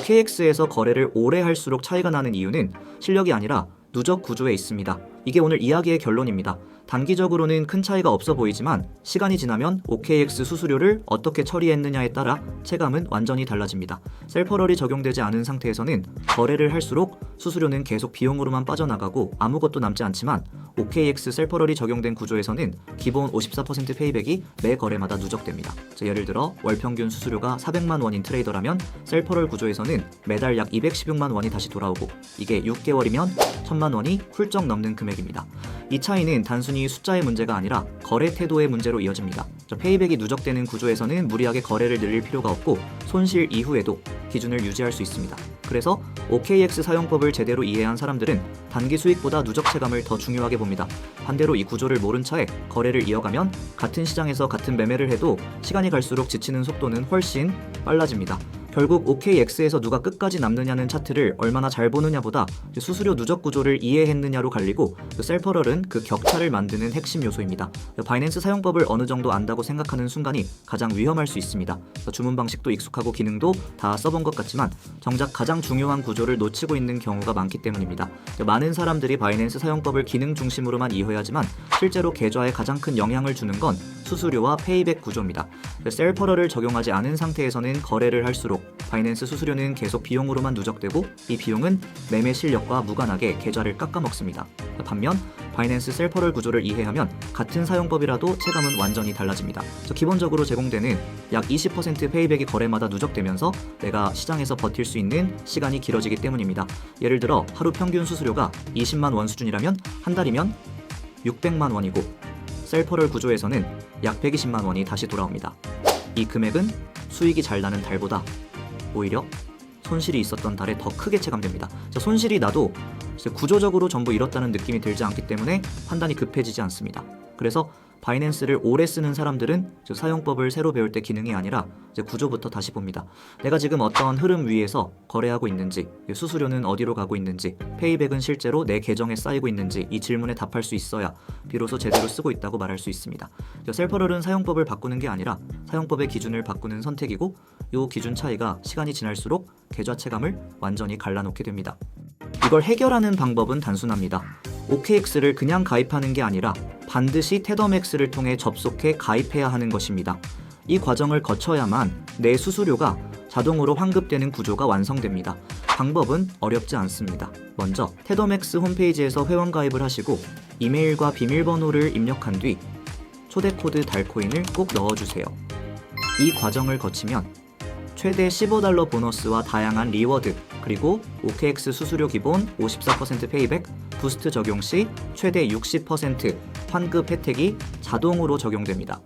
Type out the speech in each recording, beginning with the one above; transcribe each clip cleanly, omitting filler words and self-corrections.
OKX에서 거래를 오래 할수록 차이가 나는 이유는 실력이 아니라 누적 구조에 있습니다. 이게 오늘 이야기의 결론입니다. 단기적으로는 큰 차이가 없어 보이지만 시간이 지나면 OKX 수수료를 어떻게 처리했느냐에 따라 체감은 완전히 달라집니다. 셀퍼럴이 적용되지 않은 상태에서는 거래를 할수록 수수료는 계속 비용으로만 빠져나가고 아무것도 남지 않지만 OKX 셀퍼럴이 적용된 구조에서는 기본 54% 페이백이 매 거래마다 누적됩니다. 예를 들어 월 평균 수수료가 400만 원인 트레이더라면 셀퍼럴 구조에서는 매달 약 216만 원이 다시 돌아오고 이게 6개월이면 1000만 원이 훌쩍 넘는 금액입니다. 이 차이는 단순히 숫자의 문제가 아니라 거래 태도의 문제로 이어집니다. 페이백이 누적되는 구조에서는 무리하게 거래를 늘릴 필요가 없고 손실 이후에도 기준을 유지할 수 있습니다. 그래서 OKX 사용법을 제대로 이해한 사람들은 단기 수익보다 누적 체감을 더 중요하게 봅니다. 반대로 이 구조를 모른 차에 거래를 이어가면 같은 시장에서 같은 매매를 해도 시간이 갈수록 지치는 속도는 훨씬 빨라집니다. 결국 OKX에서 누가 끝까지 남느냐는 차트를 얼마나 잘 보느냐보다 수수료 누적 구조를 이해했느냐로 갈리고 셀퍼럴은 그 격차를 만드는 핵심 요소입니다. 바이낸스 사용법을 어느 정도 안다고 생각하는 순간이 가장 위험할 수 있습니다. 주문 방식도 익숙하고 기능도 다 써본 것 같지만 정작 가장 중요한 구조를 놓치고 있는 경우가 많기 때문입니다. 많은 사람들이 바이낸스 사용법을 기능 중심으로만 이해하지만 실제로 계좌에 가장 큰 영향을 주는 건 수수료와 페이백 구조입니다. 셀퍼럴을 적용하지 않은 상태에서는 거래를 할수록 바이낸스 수수료는 계속 비용으로만 누적되고 이 비용은 매매 실력과 무관하게 계좌를 깎아먹습니다. 반면 바이낸스 셀퍼럴 구조를 이해하면 같은 사용법이라도 체감은 완전히 달라집니다. 기본적으로 제공되는 약 20% 페이백이 거래마다 누적되면서 내가 시장에서 버틸 수 있는 시간이 길어지기 때문입니다. 예를 들어 하루 평균 수수료가 20만 원 수준이라면 한 달이면 600만 원이고 셀퍼럴 구조에서는 약 120만 원이 다시 돌아옵니다. 이 금액은 수익이 잘 나는 달보다 오히려 손실이 있었던 달에 더 크게 체감됩니다. 손실이 나도 구조적으로 전부 잃었다는 느낌이 들지 않기 때문에 판단이 급해지지 않습니다. 그래서 바이낸스를 오래 쓰는 사람들은 사용법을 새로 배울 때 기능이 아니라 구조부터 다시 봅니다. 내가 지금 어떤 흐름 위에서 거래하고 있는지, 수수료는 어디로 가고 있는지, 페이백은 실제로 내 계정에 쌓이고 있는지 이 질문에 답할 수 있어야 비로소 제대로 쓰고 있다고 말할 수 있습니다. 셀퍼럴은 사용법을 바꾸는 게 아니라 사용법의 기준을 바꾸는 선택이고 이 기준 차이가 시간이 지날수록 계좌 체감을 완전히 갈라놓게 됩니다. 이걸 해결하는 방법은 단순합니다. OKX를 그냥 가입하는 게 아니라 반드시 테더맥스를 통해 접속해 가입해야 하는 것입니다. 이 과정을 거쳐야만 내 수수료가 자동으로 환급되는 구조가 완성됩니다. 방법은 어렵지 않습니다. 먼저 테더맥스 홈페이지에서 회원 가입을 하시고 이메일과 비밀번호를 입력한 뒤 초대 코드 달코인을 꼭 넣어주세요. 이 과정을 거치면 최대 15달러 보너스와 다양한 리워드, 그리고 OKX 수수료 기본 54% 페이백, 부스트 적용 시 최대 60% 환급 혜택이 자동으로 적용됩니다.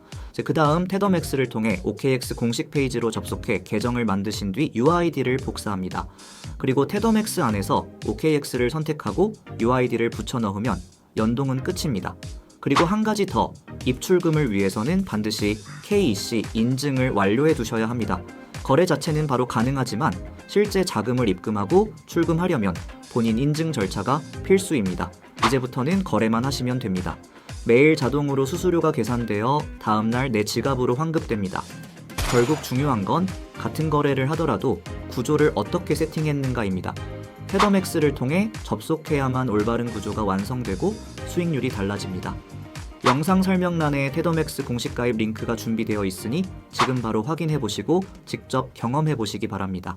그 다음 테더맥스를 통해 OKX 공식 페이지로 접속해 계정을 만드신 뒤 UID를 복사합니다. 그리고 테더맥스 안에서 OKX를 선택하고 UID를 붙여 넣으면 연동은 끝입니다. 그리고 한 가지 더, 입출금을 위해서는 반드시 KEC 인증을 완료해 두셔야 합니다. 거래 자체는 바로 가능하지만 실제 자금을 입금하고 출금하려면 본인 인증 절차가 필수입니다. 이제부터는 거래만 하시면 됩니다. 매일 자동으로 수수료가 계산되어 다음날 내 지갑으로 환급됩니다. 결국 중요한 건 같은 거래를 하더라도 구조를 어떻게 세팅했는가입니다. 테더맥스를 통해 접속해야만 올바른 구조가 완성되고 수익률이 달라집니다. 영상 설명란에 테더맥스 공식 가입 링크가 준비되어 있으니 지금 바로 확인해보시고 직접 경험해보시기 바랍니다.